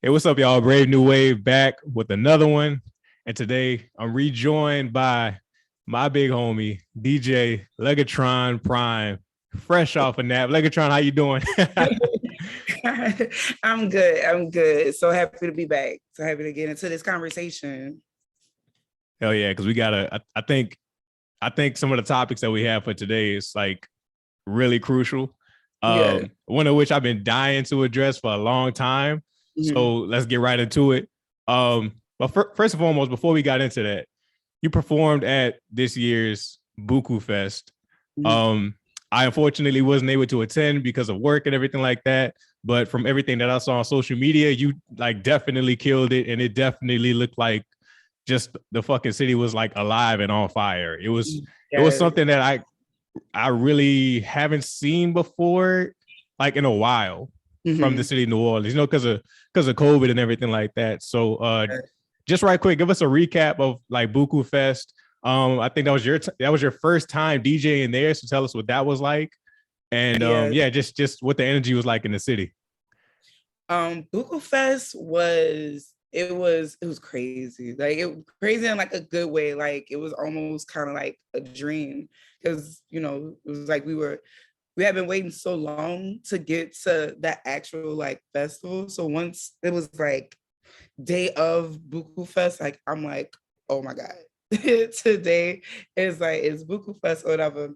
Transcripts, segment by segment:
Hey, what's up, y'all? Brave New Wave back with another one. And today I'm rejoined by my big homie, DJ Legatron Prime, fresh off a nap. Legatron, how you doing? I'm good. I'm good. So happy to be back. So happy to get into this conversation. Hell yeah, because we gotta I think some of the topics that we have for today is like really crucial. Yeah. One of which I've been dying to address for a long time. Mhm. So let's get right into it. But first and foremost, before we got into that, you performed at this year's BUKU Fest. Mhm. Um, I unfortunately wasn't able to attend because of work and everything like that. But from everything that I saw on social media, you like definitely killed it, and it definitely looked like just the fucking city was like alive and on fire. It was Yes. something that I really haven't seen before, like in a while, from the Mhm. city of New Orleans, because of COVID and everything like that. So just right quick, give us a recap of like BUKU Fest. I think that was your first time DJing there. So tell us what that was like. And Yeah. yeah, just what the energy was like in the city. BUKU Fest was crazy. Like it was crazy in like a good way. Like it was almost kind of like a dream. Because it was like we had been waiting so long to get to that actual like festival. So once it was like day of BUKU Fest, like I'm like, oh my God. Today is like it's BUKU Fest or whatever.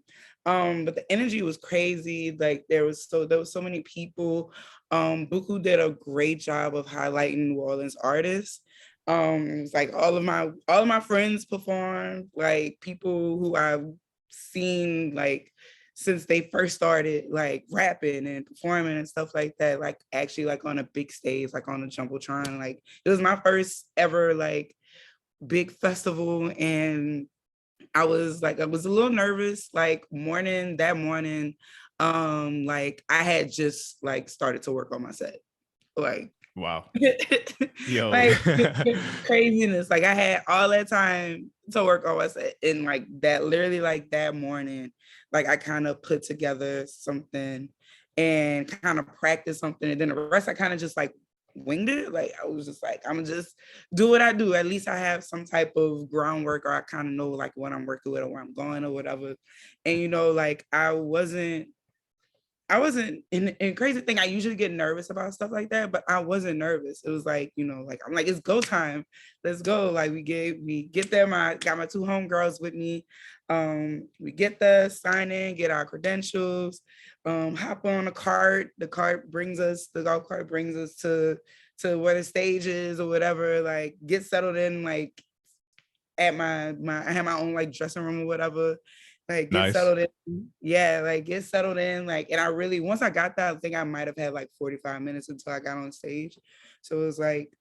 But the energy was crazy. Like there was so many people. BUKU did a great job of highlighting New Orleans artists. It's like all of my friends performed, like people who I've seen like since they first started like rapping and performing and stuff like that, like actually like on a big stage, like on a Jumbotron. Like it was my first ever like big festival. And I was a little nervous, like that morning. Like I had just like started to work on my set. Like Wow. Yo. like craziness. Like I had all that time to work on my set. And like that literally like that morning, like I kind of put together something and kind of practiced something. And then the rest I kind of just like winged it. Like I was just like, I'm gonna just do what I do. At least I have some type of groundwork, or I kind of know like what I'm working with or where I'm going or whatever. And like I wasn't and crazy thing, I usually get nervous about stuff like that, but I wasn't nervous. It was like, like I'm like, it's go time. Let's go. Like we get there, got my two homegirls with me. We get there, sign in, get our credentials, hop on a cart. The golf cart brings us to where the stage is or whatever, like get settled in, like at my I had my own like dressing room or whatever, like get Nice. settled in. Yeah, like get settled in. Like, and I really, once I got that, I think I might have had like 45 minutes until I got on stage. So it was like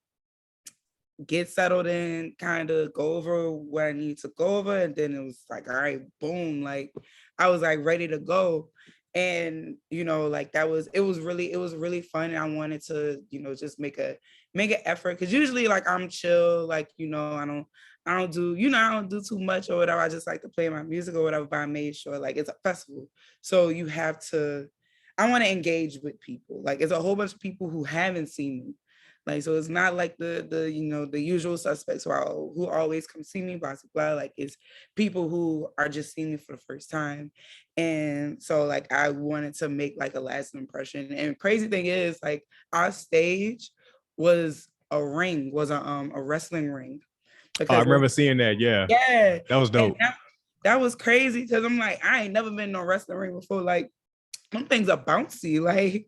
get settled in, kind of go over what I need to go over. And then it was like, all right, boom. Like I was like ready to go. And like it was really fun. And I wanted to, just make an effort. Cause usually like I'm chill, like, I don't do too much or whatever. I just like to play my music or whatever, but I made sure like it's a festival. So I want to engage with people. Like it's a whole bunch of people who haven't seen me. Like, so it's not like the usual suspects who always come see me, blah, blah, blah. Like it's people who are just seeing me for the first time. And so like I wanted to make like a lasting impression. And crazy thing is like our stage was a wrestling ring, Oh, I because remember seeing that. Yeah, yeah. that was And dope. that was crazy because I'm like, I ain't never been in a wrestling ring before. Like them things are bouncy. Like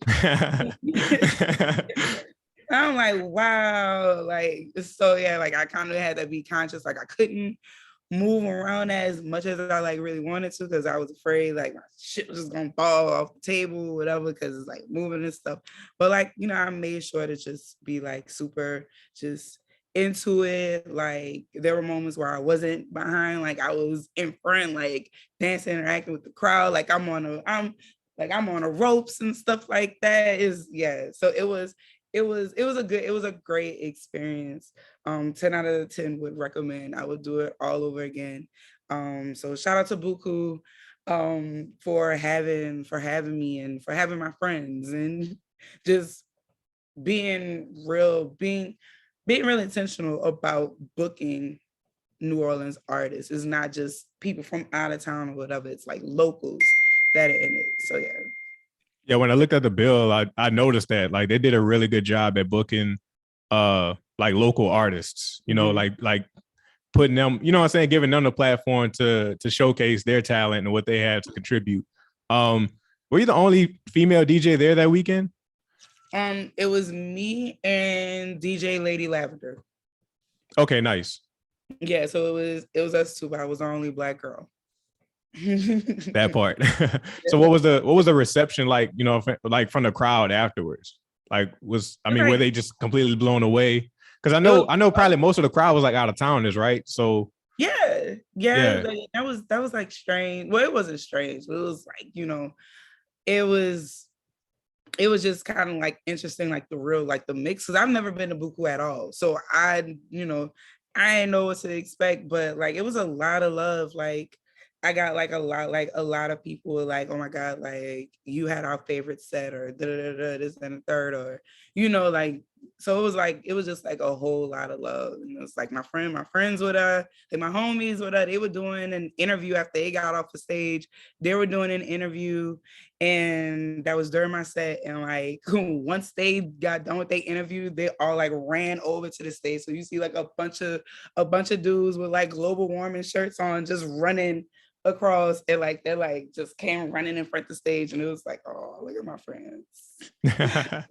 I'm like, wow. Like, so yeah, like I kind of had to be conscious. Like I couldn't move around as much as I like really wanted to, because I was afraid like my shit was just gonna fall off the table, whatever, because it's like moving and stuff. But like, I made sure to just be like super just into it. Like there were moments where I wasn't behind, like I was in front, like dancing, interacting with the crowd. Like I'm on the ropes and stuff like that. Is yeah. So it was a great experience. 10 out of 10 would recommend. I would do it all over again. So shout out to BUKU for having me and for having my friends and just being real intentional about booking New Orleans artists. It's not just people from out of town or whatever. It's like locals that are in it. So yeah. Yeah, when I looked at the bill, I noticed that like they did a really good job at booking like local artists, you know, like putting them, you know what I'm saying, giving them the platform to showcase their talent and what they had to contribute. Were you the only female DJ there that weekend? It was me and DJ Lady Lavender. Okay, nice. Yeah, so it was us two, but I was the only Black girl. That part. So what was the reception like, you know, like from the crowd afterwards? Like were they just completely blown away? Because I know probably most of the crowd was like out of towners, right? So yeah. Like, that was like strange. Well, it wasn't strange. It was like, you know, it was just kind of like interesting, like the real, like the mix. Cause I've never been to BUKU at all. So I didn't know what to expect, but like it was a lot of love. Like I got like a lot of people were like, oh my God, like you had our favorite set or this and the third, or, you know, like, so it was just like a whole lot of love. And it was like my friends with her, like my homies with her, they were doing an interview after they got off the stage. They were doing an interview, and that was during my set. And like once they got done with their interview, they all like ran over to the stage. So you see like a bunch of dudes with like global warming shirts on, just running across, and like they're like just came running in front of the stage, and it was like, oh, look at my friends. Yeah.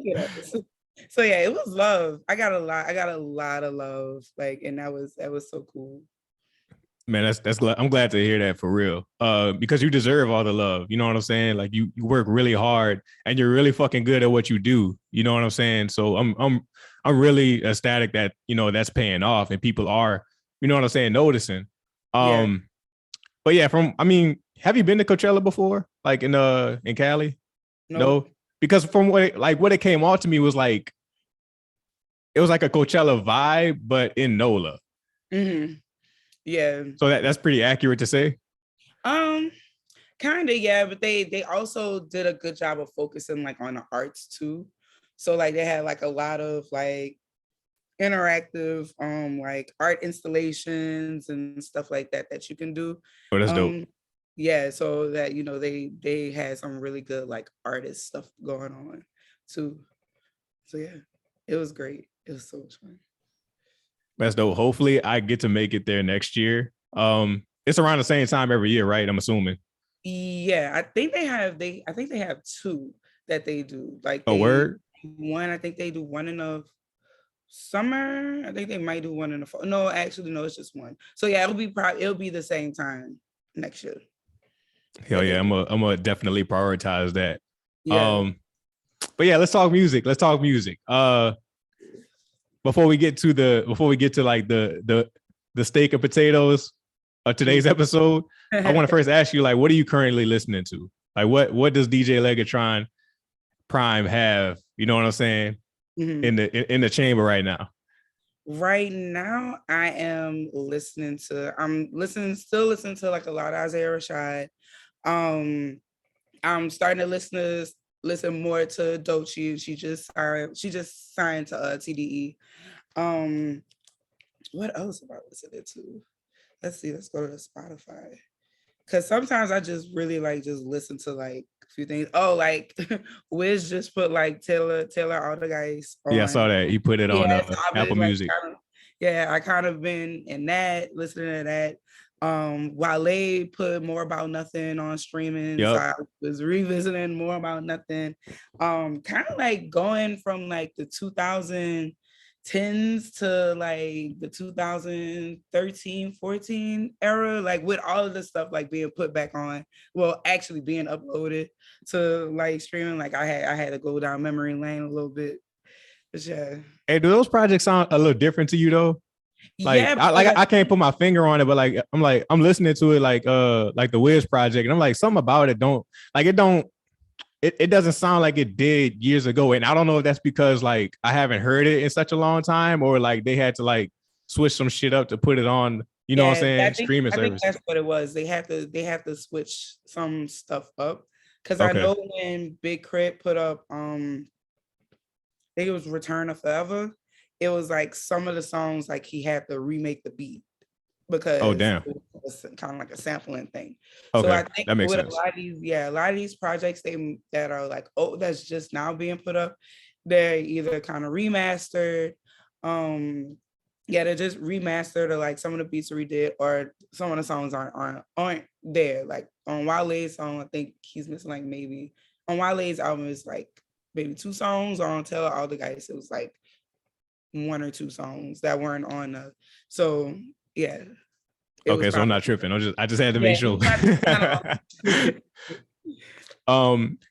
So yeah, it was love. I got a lot of love, like, and that was so cool. Man, that's glad. I'm glad to hear that for real. Because you deserve all the love. You know what I'm saying? Like you work really hard and you're really fucking good at what you do. You know what I'm saying? So I'm really ecstatic that, you know, that's paying off and people are, you know what I'm saying, noticing. Yeah. But yeah, have you been to Coachella before? Like in Cali? Nope. No, because from what it came off to me was like it was like a Coachella vibe, but in NOLA. Mm-hmm. Yeah. So that's pretty accurate to say. Kind of, yeah, but they also did a good job of focusing like on the arts too. So like they had like a lot of like interactive like art installations and stuff like that you can do. Oh, that's dope. Yeah, so that, you know, they had some really good like artist stuff going on too. So yeah, it was great. It was so much fun. That's dope. Hopefully I get to make it there next year. It's around the same time every year, right? I'm assuming. Yeah, I think they have two that they do. Like A word? I think they do one in the summer. I think they might do one in the fall. No, actually, no, it's just one. So yeah, it'll be the same time next year. Hell yeah, I'm gonna definitely prioritize that. Yeah. But yeah, let's talk music. Before we get to like the steak and potatoes of today's episode, I want to first ask you, like, what are you currently listening to? Like, what does DJ Legatron Prime have? You know what I'm saying? Mm-hmm. in the chamber right now. Right now, I am still listening to like a lot of Isaiah Rashad. I'm starting to listen more to Doechii. She just signed to TDE. What else am I listening to? Let's see. Let's go to the Spotify. Cause sometimes I just really like just listen to like a few things. Oh, like Wiz just put like Taylor Aldergeist on. Yeah, I saw that. He put it on Apple Music. I kind of been in that, listening to that. Wale put More About Nothing on streaming. Yep. So I was revisiting More About Nothing. Kind of like going from like the 2010s to like the 2013, 14 era, like with all of the stuff like being put back on, well, actually being uploaded to like streaming. Like I had to go down memory lane a little bit. But yeah. Hey, do those projects sound a little different to you though? Like, yeah, I can't put my finger on it, but like I'm listening to it like the Wiz project, and I'm like, something about it it doesn't sound like it did years ago. And I don't know if that's because like I haven't heard it in such a long time, or like they had to like switch some shit up to put it on, you know what I'm saying? Streaming service. I think that's what it was. They have to switch some stuff up. Cause I know when Big Crit put up think it was Return of Forever. It was like some of the songs like he had to remake the beat Oh, because damn. it was kind of like a sampling thing. So Okay, I think that makes with sense. a lot of these projects that are like, oh, that's just now being put up, they're either kind of remastered. Yeah, they're just remastered, or like some of the beats are redid, or some of the songs aren't there. Like on Wale's song, I think he's missing like maybe on Wale's album is like maybe 2 songs, or on Tell All the Guys it was like 1 or 2 songs that weren't on so yeah, it was Okay, so I'm probably not tripping. I just had to make yeah, sure. he's not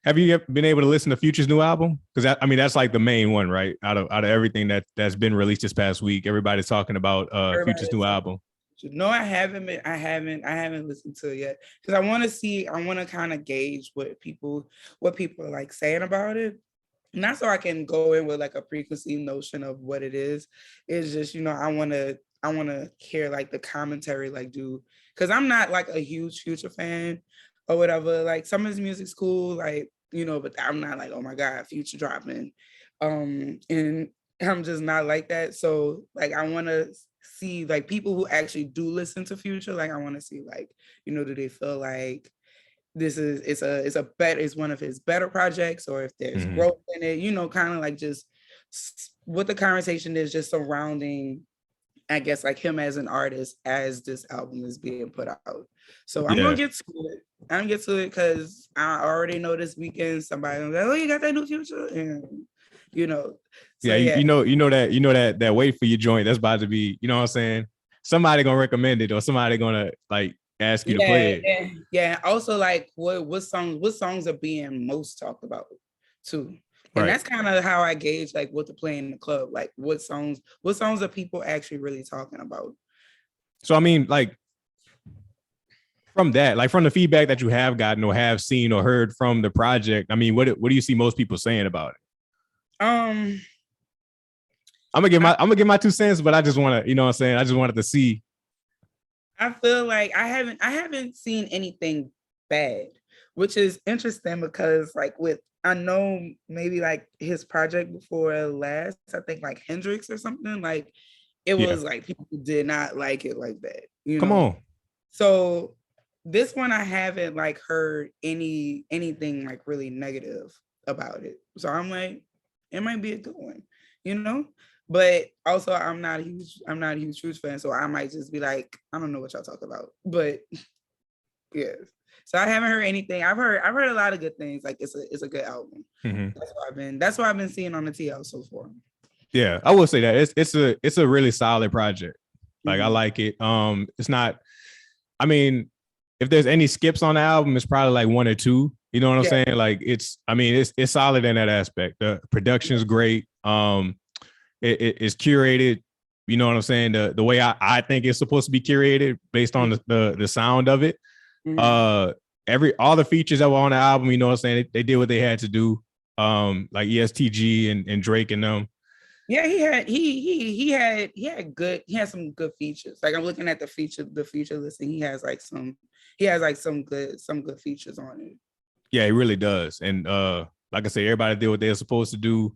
Have you been able to listen to Future's new album? Because I mean that's like the main one, right? Out of everything that's been released this past week, everybody's talking about everybody Future's is new talking. album. No, I haven't listened to it yet because I want to kind of gauge what people are like saying about it. Not so I can go in with like a preconceived notion of what it is. It's just, I want to hear like the commentary, like because I'm not like a huge Future fan or whatever. Like some of his music's cool, like, but I'm not like, oh my God, Future dropping. And I'm just not like that. So like I want to see like people who actually do listen to Future. Like I want to see like, do they feel like it's one of his better projects, or if there's growth in it, kind of like just what the conversation is just surrounding, I guess, like him as an artist as this album is being put out. So I'm gonna get to it. I'm gonna get to it because I already know this weekend somebody will be like, oh, you got that new Future, and so you know that wait for your joint that's about to be, you know what I'm saying, somebody gonna recommend it or somebody gonna like ask you to play it. Yeah. Also, like what songs are being most talked about too. And Right. that's kind of how I gauge like what to play in the club. Like what songs are people actually really talking about? So I mean, like from that, like from the feedback that you have gotten or have seen or heard from the project, I mean, what do you see most people saying about it? I'm gonna give my 2 cents, but I just want to, you know what I'm saying, I just wanted to see. I feel like I haven't seen anything bad, which is interesting because like I know maybe like his project before last, I think like Hendrix or something, like it was like people did not like it like that, Come on. So this one I haven't like heard anything like really negative about it. So I'm like, it might be a good one, But also I'm not a huge Future fan, so I might just be like, I don't know what y'all talk about. But yeah. So I haven't heard anything. I've heard a lot of good things. Like it's a good album. That's what I've been seeing on the TL so far. Yeah, I will say that it's a really solid project. Like I like it. It's not, I mean, if there's any skips on the album, it's probably like 1 or 2. You know what I'm saying? Like it's solid in that aspect. The production's great. It's curated. You know what I'm saying? The way I think it's supposed to be curated based on the sound of it. All the features that were on the album, you know what I'm saying? They did what they had to do. Like ESTG and Drake and them. Yeah, he had some good features. Like I'm looking at the feature list, and he has some good features on it. Yeah, he really does. And like I say, everybody did what they were supposed to do.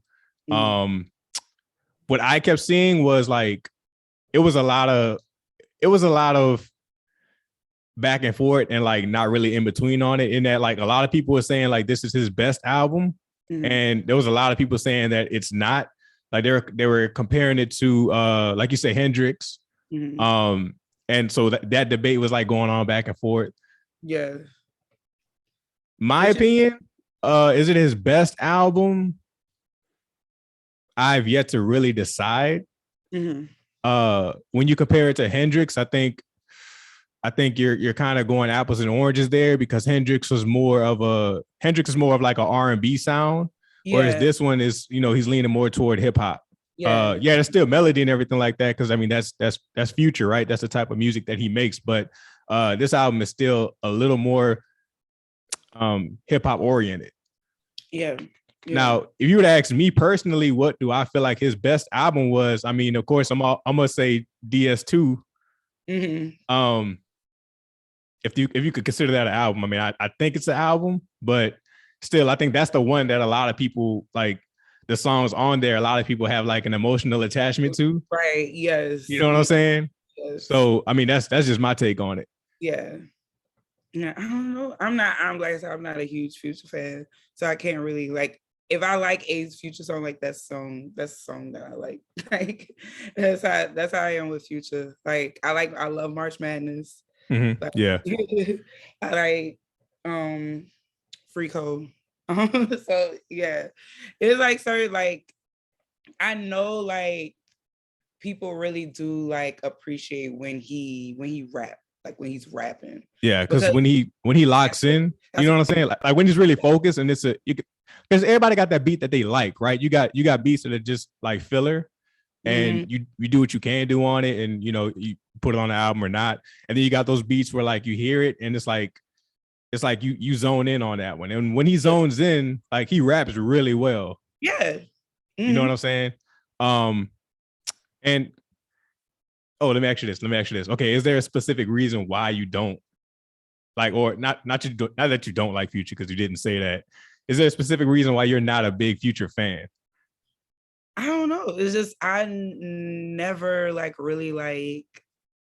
What I kept seeing was like it was a lot of back and forth and like not really in between on it, in that like a lot of people were saying like this is his best album. And there was a lot of people saying that it's not. Like they were comparing it to like you say, Hendrix. And so that debate was like going on back and forth. Yeah. My opinion, is it his best album? I've yet to really decide. When you compare it to Hendrix, I think you're kind of going apples and oranges there, because Hendrix is more of like an R&B sound. Whereas this one is, he's leaning more toward hip hop. There's still melody and everything like that, because I mean that's Future, right? That's the type of music that he makes. But this album is still a little more hip hop oriented. Yeah. Now, if you would ask me personally, what do I feel like his best album was? I mean, of course, I'm gonna say DS2. If you could consider that an album, I mean, I think it's an album, but still, I think that's the one that a lot of people like the songs on there, a lot of people have like an emotional attachment to. Right. Yes. You know what I'm saying? Yes. So I mean, that's just my take on it. Yeah. Yeah. I don't know. I'm like I said, I'm not a huge Future fan. So I can't really like if I like a Future song, like that's a song that I like. Like that's how I am with Future. Like I love March Madness. Mm-hmm. Like, Yeah. I like Freako. So yeah, it's like certain like I know like people really do like appreciate when he rap, like when he's rapping. Yeah, because Because when he locks in, you that's know what what I'm saying? Like when he's really focused and it's because everybody got that beat that they like, right? You got beats that are just like filler, and you do what you can do on it, and you know you put it on the album or not, and then you got those beats where like you hear it and it's like you zone in on that one, and when he zones in, like he raps really well. Yeah. You know what I'm saying? And oh, let me ask you this. Okay, is there a specific reason why you don't like, or not that you don't like Future because you didn't say that? Is there a specific reason why you're not a big Future fan? I don't know. It's just I never like really like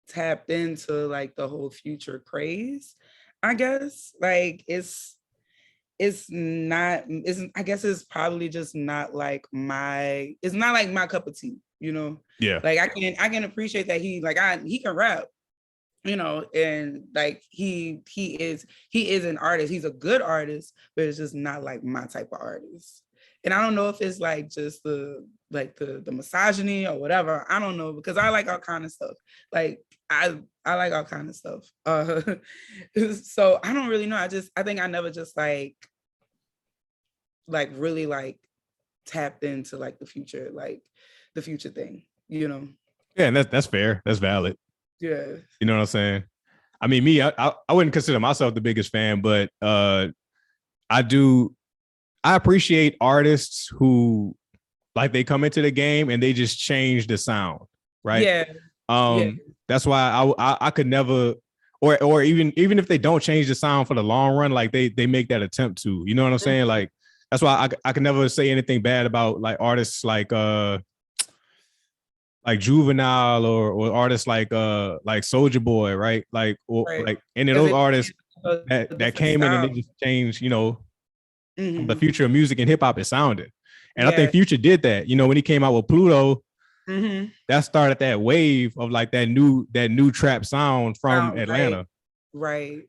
tapped into like the whole Future craze. I guess like it's not it's I guess it's probably just not like it's not like my cup of tea, you know. Yeah. Like I can appreciate that he can rap, you know, and like he is an artist. He's a good artist, but it's just not like my type of artist. And I don't know if it's like just the misogyny or whatever. I don't know because I like all kind of stuff. Like I like all kind of stuff. So I don't really know. I think I never just like really like tapped into like the Future thing, you know. Yeah, and that's fair. That's valid. Yeah. You know what I'm saying? I mean, me, I wouldn't consider myself the biggest fan, but I appreciate artists who like they come into the game and they just change the sound, right? Yeah. That's why I could never, or even if they don't change the sound for the long run, like they make that attempt to, you know what I'm saying? Like that's why I can never say anything bad about like artists like Juvenile or artists like Soulja Boy, right? Like like any of those artists that came in and they just changed, you know, the future of music and hip hop is sounding. And I think Future did that. You know, when he came out with Pluto, that started that wave of like that new trap sound from Atlanta. Right.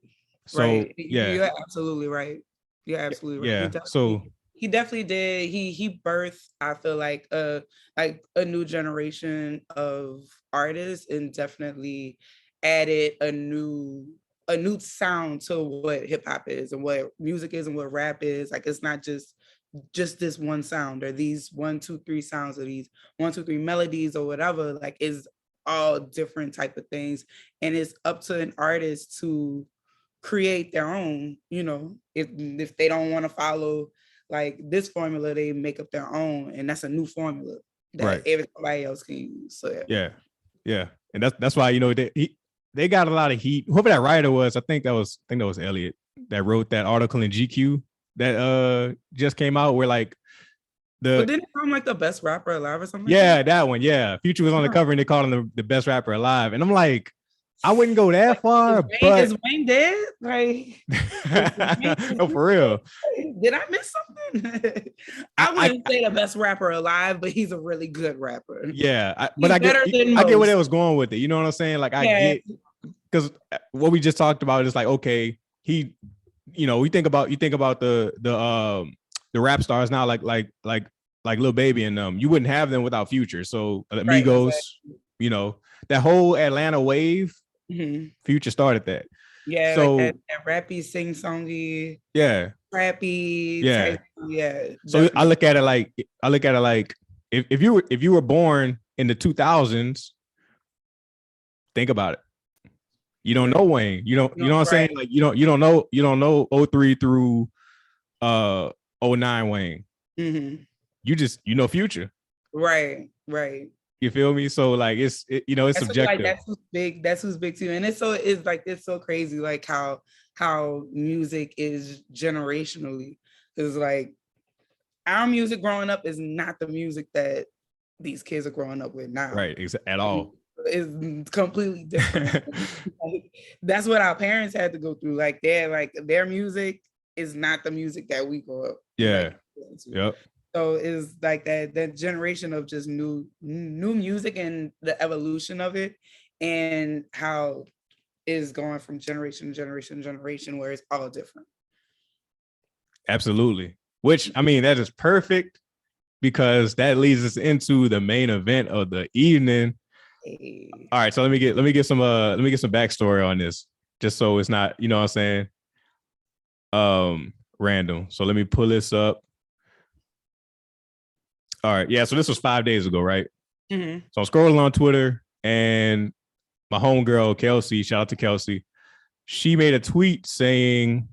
So yeah, you're absolutely right. You're absolutely right. So he definitely did. He birthed, I feel like a new generation of artists and definitely added a new sound to what hip hop is and what music is and what rap is. Like it's not just this one sound or these 1, 2, 3 sounds or these 1, 2, 3 melodies or whatever. Like is all different type of things, and it's up to an artist to create their own. You know, if they don't want to follow like this formula, they make up their own, and that's a new formula that everybody else can use. So yeah, and that's why, you know, they got a lot of heat. Whoever that writer was, I think that was Elliot that wrote that article in GQ that just came out where like but didn't it come like the best rapper alive or something? Yeah, that one. Yeah, Future was on the cover and they called him the best rapper alive, and I'm like, I wouldn't go that far. But is Wayne dead? Like, no, for real. Did I miss something? I wouldn't say the best rapper alive, but he's a really good rapper. Yeah, I get where they was going with it. You know what I'm saying? Like I get, because what we just talked about is like, okay, he, you know, you think about the rap stars now, like Lil Baby and them. You wouldn't have them without Future. So Amigos, you know, that whole Atlanta wave. Future started that. Yeah, so like that rappy, sing songy. Yeah. Rappy. Yeah. Type, yeah. So definitely. I look at it like if you were born in the 2000s, think about it. You don't know Wayne. You know what I'm saying? Like you don't know 03 through 09 Wayne. You know Future. Right. You feel me? So like it's subjective. Like that's who's big too. And it's so crazy like how music is generationally. It's like our music growing up is not the music that these kids are growing up with now. Right, at all. It's completely different. Like, that's what our parents had to go through. Like their music is not the music that we grew up. Yeah. Like, Yep. so it's like that generation of just new music and the evolution of it, and how is going from generation to generation to generation, where it's all different. Absolutely. Which, I mean, that is perfect, because that leads us into the main event of the evening. Hey. All right, so let me get some backstory on this, just so it's not, you know what I'm saying, random. So let me pull this up. All right, yeah. So this was 5 days ago, right? Mm-hmm. So I'm scrolling on Twitter, and my homegirl Kelsey, shout out to Kelsey, she made a tweet saying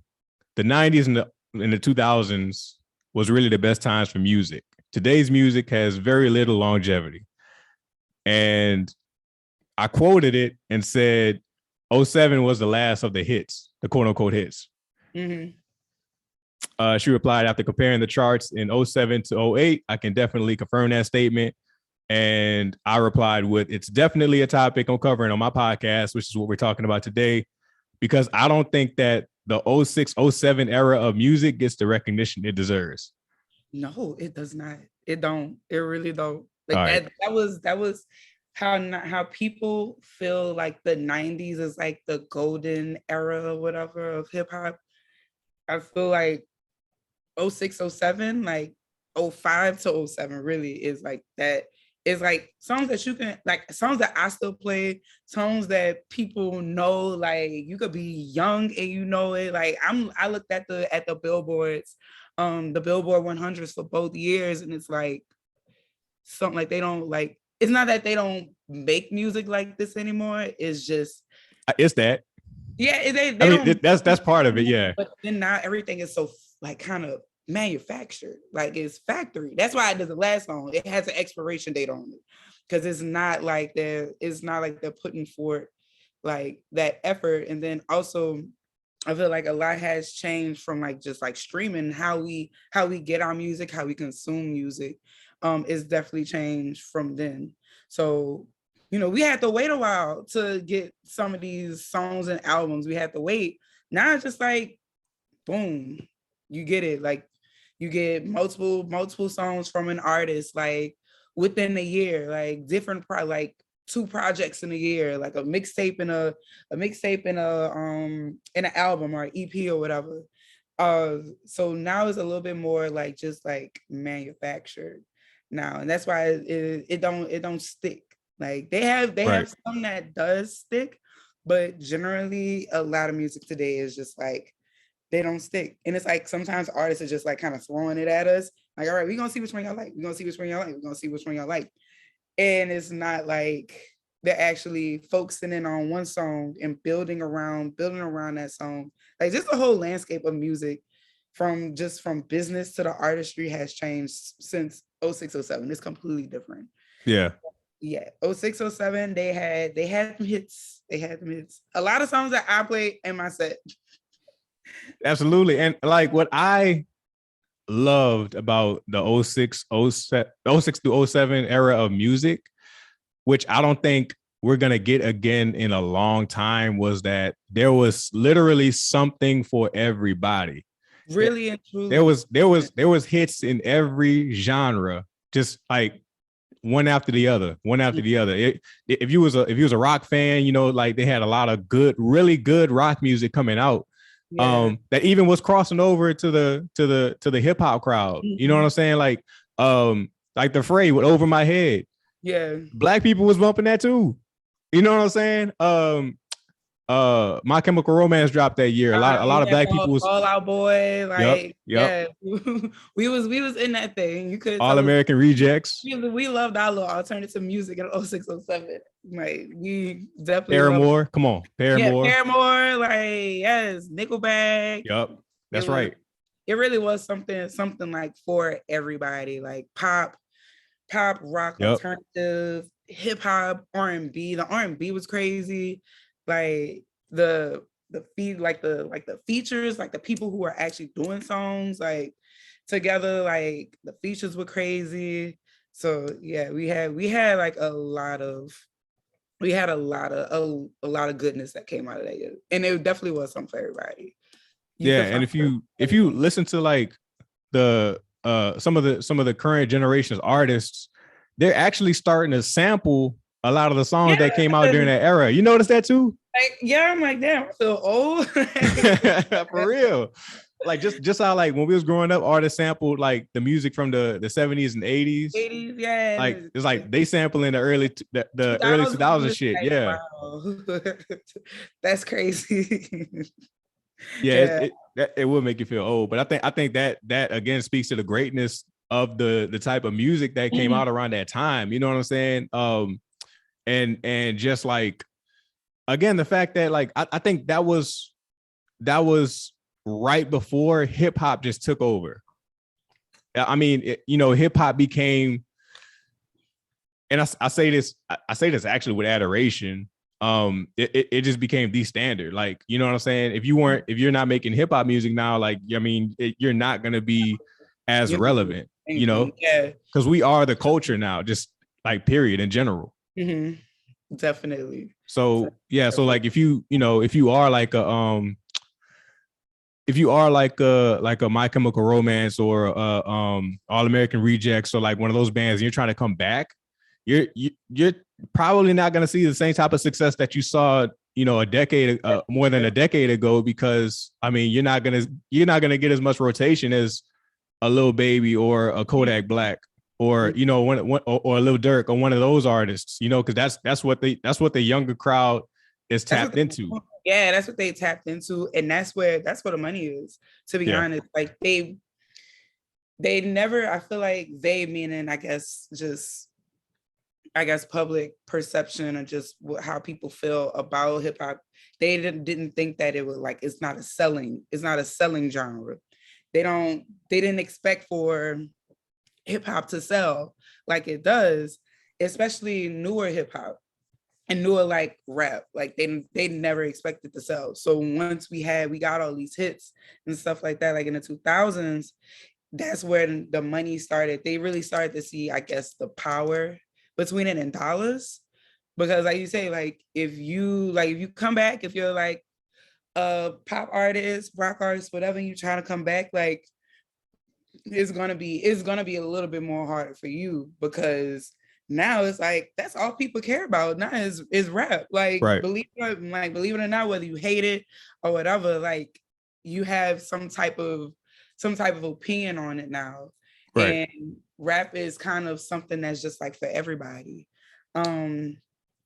the 90s and the 2000s was really the best times for music. Today's music has very little longevity. And I quoted it and said, 07 was the last of the hits, the quote unquote hits. Mm-hmm. She replied, after comparing the charts in 07 to 08, I can definitely confirm that statement. And I replied with, it's definitely a topic I'm covering on my podcast, which is what we're talking about today, because I don't think that the 06, 07 era of music gets the recognition it deserves. No, it does not. It don't. It really don't. Like right. that was how people feel like the 90s is like the golden era or whatever of hip hop. I feel like 06, 07, like 05 to 07 really is like that. It's like songs that you can, like songs that I still play, songs that people know, like you could be young and you know it. Like I looked at the billboards, the Billboard 100s for both years, and it's like something like they don't like, it's not that they don't make music like this anymore. It's just it's that. Yeah, they I mean, don't, that's part of it, yeah. But then now everything is so like kind of manufactured, like it's factory. That's why it doesn't last long. It has an expiration date on it, because it's not like they're putting forth like that effort. And then also I feel like a lot has changed from like just like streaming, how we get our music, how we consume music, is definitely changed from then. So we had to wait a while to get some of these songs and albums. We had to wait. Now it's just like, boom, you get it. Like you get multiple songs from an artist, like within a year, like different like 2 projects in a year, like a mixtape and an album or EP or whatever. So now it's a little bit more like just like manufactured now, and that's why it don't stick. Like they have some that does stick, but generally a lot of music today is just like they don't stick. And it's like sometimes artists are just like kind of throwing it at us. Like, all right, we're gonna see which one y'all like. We're gonna see which one y'all like. We're gonna see which one y'all like. And it's not like they're actually focusing in on one song and building around that song. Like just the whole landscape of music from business to the artistry has changed since 06, 07. It's completely different. Yeah. Yeah, 06, 07, they had some hits. They had some hits. A lot of songs that I played in my set. Absolutely. And like what I loved about the 06 to 07 era of music, which I don't think we're going to get again in a long time, was that there was literally something for everybody. Really and truly. There was hits in every genre, just like one after the other. If you was a rock fan, like they had a lot of really good rock music coming out. Yeah. That even was crossing over to the hip hop crowd. Mm-hmm. You know what I'm saying? Like the Fray with Over My Head. Yeah. Black people was bumping that too. You know what I'm saying? My Chemical Romance dropped that year. A lot of black people was All Out Boy. Like, yep. Yeah. we was in that thing. You could All American Rejects. We loved our little alternative music in 06, 07. Like we definitely Paramore. Come on. Paramore. Yeah, Paramore, like yes, Nickelback. Yep. That's right. It really was something like for everybody, like pop, rock, yep. Alternative, hip hop, R&B. The R&B was crazy. Like the features, like the people who are actually doing songs, like together. Like the features were crazy. So yeah, we had like a lot of a lot of goodness that came out of that year, and it definitely was something for everybody. Yeah, and if you listen to like the some of the current generation's artists, they're actually starting to sample a lot of the songs that came out during that era. You notice that too? Like, yeah, I'm like, damn, I feel old. For real. Like just how like when we was growing up, artists sampled like the music from the 70s and 80s. 80s, yeah. Like it's like they sampling the early early 2000s shit. Like, yeah. wow. That's crazy. Yeah, it will make you feel old. But I think that again speaks to the greatness of the type of music that came out around that time. You know what I'm saying? And just like again, the fact that like I think that was right before hip hop just took over. I mean, hip hop became, and I say this actually with adoration. It just became the standard. Like, you know what I'm saying? If you're not making hip hop music now, like, I mean, you're not going to be as relevant, yeah, because we are the culture now, just like period in general. Definitely. So yeah, so like if you are like a My Chemical Romance or All American Rejects or like one of those bands, and you're trying to come back, you're probably not going to see the same type of success that you saw, more than a decade ago, because I mean, you're not going to get as much rotation as a Lil Baby or a Kodak Black or or a Lil Durk or one of those artists, because that's what the younger crowd is tapped into. Yeah, that's what they tapped into, and that's where the money is. To be honest, like they never. I feel like they, meaning I guess public perception or just how people feel about hip hop. They didn't think that it was like it's not a selling genre. They didn't expect for hip hop to sell like it does, especially newer hip hop. And newer like rap, like they never expected to sell. So once we got all these hits and stuff like that, like in the 2000s, that's when the money started. They really started to see, I guess, the power between it and dollars. Because like you say, like if you come back, if you're like a pop artist, rock artist, whatever, you trying to come back, like it's gonna be a little bit more harder for you, because now it's like that's all people care about now is rap. Like, right. believe it or not, whether you hate it or whatever, like you have some type of opinion on it now. Right. And rap is kind of something that's just like for everybody. They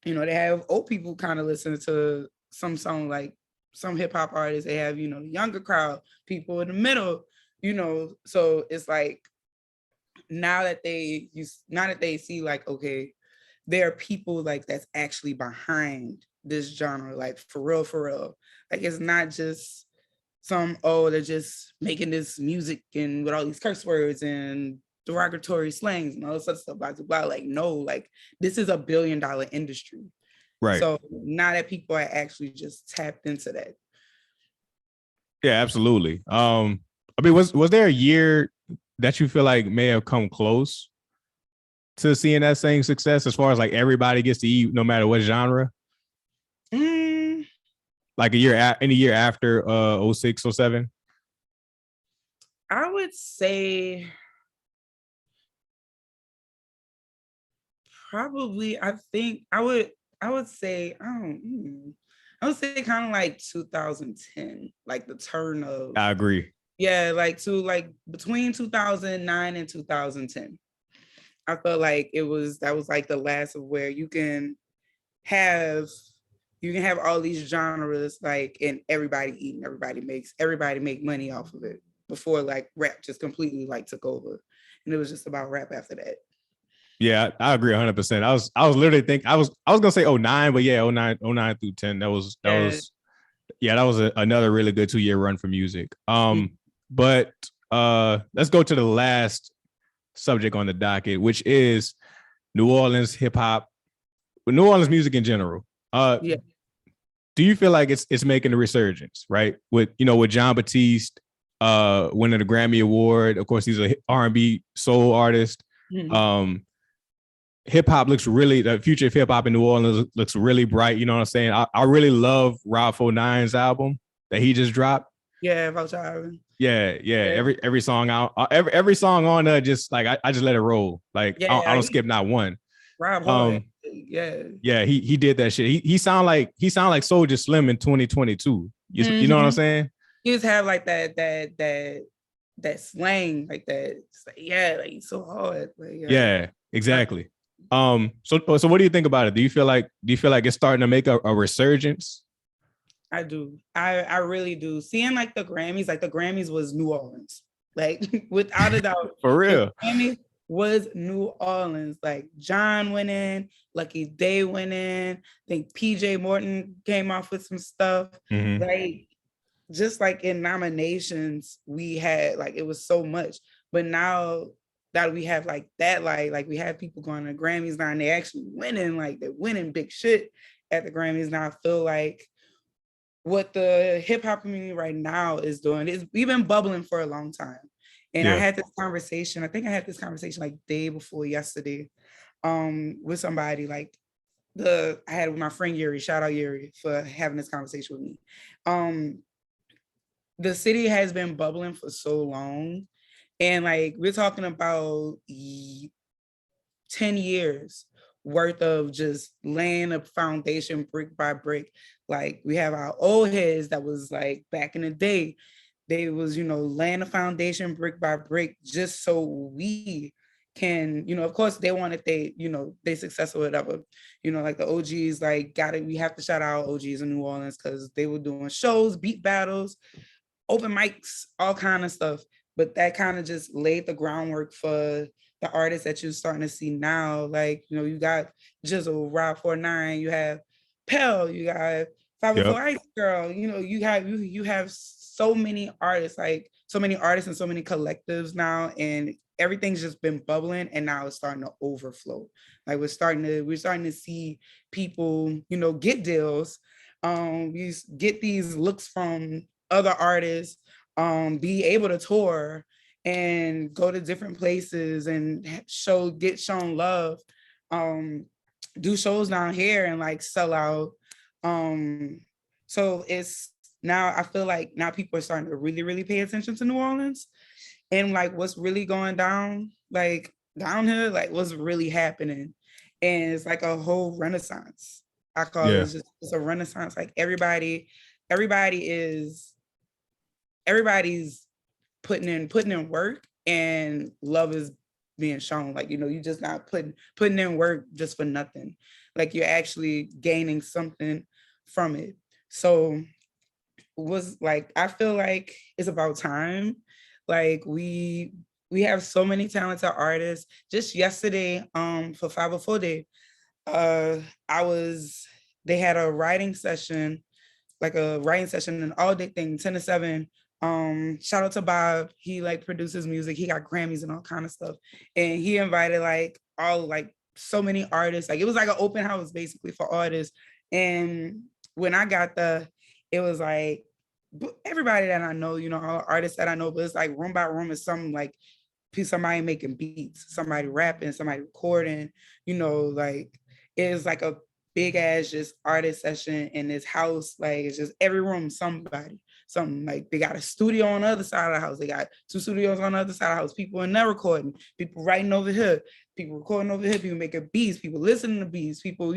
have old people kind of listen to some song, like some hip hop artists. They have, the younger crowd, people in the middle, so it's like, now that they see like, okay, there are people like that's actually behind this genre, like for real. Like it's not just they're just making this music and with all these curse words and derogatory slangs and all this other stuff, blah, blah, blah. Like, no, like this is $1 billion industry. Right. So now that people are actually just tapped into that. Yeah, absolutely. I mean, was there a year that you feel like may have come close to seeing that same success as far as like everybody gets to eat no matter what genre? Like any year after 06, 07? I would say probably, I would say kind of like 2010, like the turn of. I agree. Yeah, like between 2009 and 2010. I felt like that was like the last of where you can have all these genres, like, and everybody eating, everybody make money off of it, before like rap just completely like took over. And it was just about rap after that. Yeah, I agree 100%. I was literally thinking, I was gonna say 09, but yeah, 09 through 10. That was another really good 2-year run for music. But let's go to the last subject on the docket, which is New Orleans hip hop, New Orleans music in general. Do you feel like it's making a resurgence, right? With John Batiste winning the Grammy Award. Of course, he's a R&B soul artist. Mm-hmm. Hip hop looks really, the future of hip hop in New Orleans looks really bright. You know what I'm saying? I really love Rob 49's album that he just dropped. Yeah, Vulture Island. Yeah. Every song out, every song on just like I just let it roll. Like I don't skip not one. Rob Hard. Yeah, he did that shit. He sound like Soulja Slim in 2022. You know what I'm saying? He just have like that slang, like that. Like he's so hard. Like, yeah, exactly. So what do you think about it? Do you feel like it's starting to make a resurgence? I do. I really do. Seeing like the Grammys was New Orleans. Like without a doubt. For real. The Grammys was New Orleans. Like John went in, Lucky Day went in. I think PJ Morton came off with some stuff. Mm-hmm. Like just like in nominations, we had like it was so much. But now that we have like that, like we have people going to Grammys now and they actually winning, like they're winning big shit at the Grammys. Now I feel like what the hip hop community right now is doing is we've been bubbling for a long time. And I had this conversation, I think I had this conversation like day before yesterday with somebody like I had with my friend Yuri, shout out Yuri for having this conversation with me. The city has been bubbling for so long. And like, we're talking about 10 years worth of just laying a foundation brick by brick. Like we have our old heads that was like back in the day, they was, laying a foundation brick by brick just so we can, of course they wanted they successful whatever, like the OGs, like we have to shout out OGs in New Orleans because they were doing shows, beat battles, open mics, all kind of stuff. But that kind of just laid the groundwork for the artists that you're starting to see now. Like, you got Jizzle, Rob 49, you have Pell, you got 504 Ice Girl, you have so many artists, like so many artists and so many collectives now, and everything's just been bubbling and now it's starting to overflow. Like we're starting to see people, get deals, you get these looks from other artists, be able to tour and go to different places and get shown love, do shows down here and like sell out. So it's now I feel like now people are starting to really, really pay attention to New Orleans and like what's really going down, like down here, like what's really happening. And it's like a whole renaissance. I call it it's a renaissance. Like everybody's putting in work and love is being shown. Like, you're just not putting in work just for nothing. Like you're actually gaining something from it. So I feel like it's about time. Like we have so many talented artists. Just yesterday, for 504 Day, they had a writing session, an all day thing, 10 to 7. Shout out to Bob. He like produces music. He got Grammys and all kind of stuff. And he invited so many artists. Like it was like an open house basically for artists. And when I got it was like everybody that I know, all artists that I know, but it's like room by room is somebody making beats, somebody rapping, somebody recording, like it's like a big ass just artist session in this house. Like it's just every room, something. Like they got a studio on the other side of the house. They got 2 studios on the other side of the house. People in there recording, people writing over here, people recording over here, people making beats, people listening to beats, people,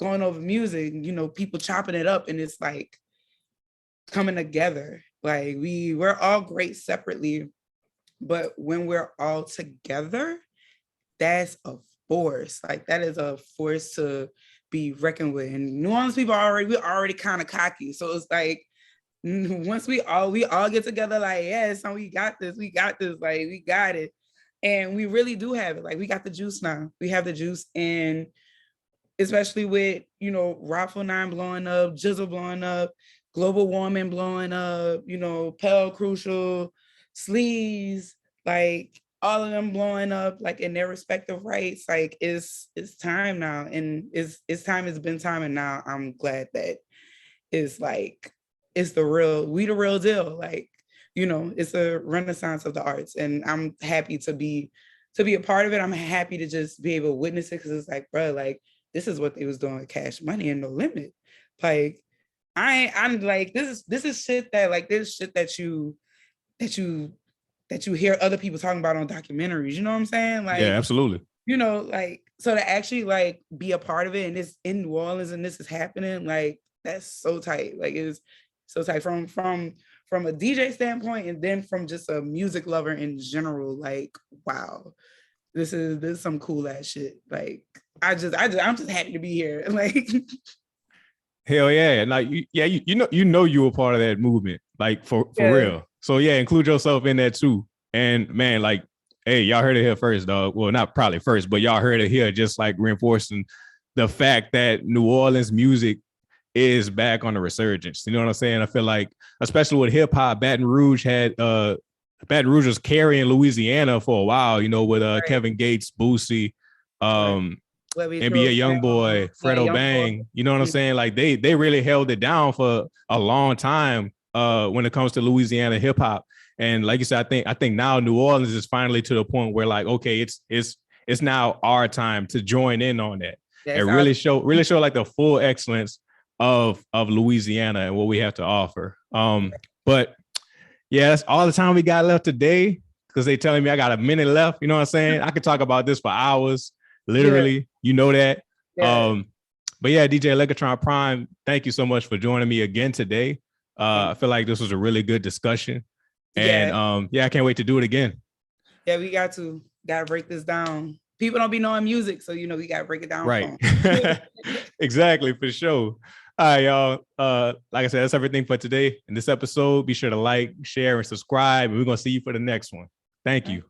going over music, people chopping it up. And it's like coming together. Like we're all great separately, but when we're all together, that's a force. Like that is a force to be reckoned with. And New Orleans people we're already kind of cocky. So it's like, once we all get together, like, so we got this, like we got it. And we really do have it. Like we got the juice now. We have the juice. And especially with, Rob 49 blowing up, Jizzle blowing up, Global Warming blowing up, Pell Crucial, Sleaze, like all of them blowing up, like in their respective rights. Like it's time now. And it's been time. And now I'm glad that it's like, it's the real deal. Like you know, it's a renaissance of the arts, and I'm happy to be a part of it. I'm happy to just be able to witness it, because it's like, bro, like this is what they was doing with Cash Money and No Limit. Like I'm like, this is shit that, like, this shit that you hear other people talking about on documentaries. You know what I'm saying? Like, Yeah, absolutely. you know, like, so to actually like be a part of it, and it's in New Orleans and this is happening, like that's so tight. Like it's so tight from a DJ standpoint, and then from just a music lover in general. Like, wow, this is some cool ass shit. Like I'm just happy to be here. Like Hell yeah. Like you know you were part of that movement, like for yeah. real. So yeah, include yourself in that too. And man, like, hey, y'all heard it here first, dog. Well, not probably first, but y'all heard it here, just like reinforcing the fact that New Orleans music is back on the resurgence. You know what I'm saying? I feel like, especially with hip hop, Baton Rouge was carrying Louisiana for a while, you know, with right. Kevin Gates, Boosie, NBA Youngboy, Fredo Bang. You know what I'm saying? Like they really held it down for a long time when it comes to Louisiana hip hop. And like you said, I think now New Orleans is finally to the point where, like, okay, it's now our time to join in on that. Yes, and really show like the full excellence of Louisiana and what we have to offer. But yeah, that's all the time we got left today, because they telling me I got a minute left. You know what I'm saying? I could talk about this for hours, literally. Yeah. You know that. Yeah. But yeah, DJ Legatron Prime, thank you so much for joining me again today. I feel like this was a really good discussion. And I can't wait to do it again. Yeah, we gotta break this down. People don't be knowing music, so you know we gotta break it down. Right. Exactly, for sure. All right, y'all. Like I said, that's everything for today in this episode. Be sure to like, share, and subscribe. And we're gonna see you for the next one. Thank you.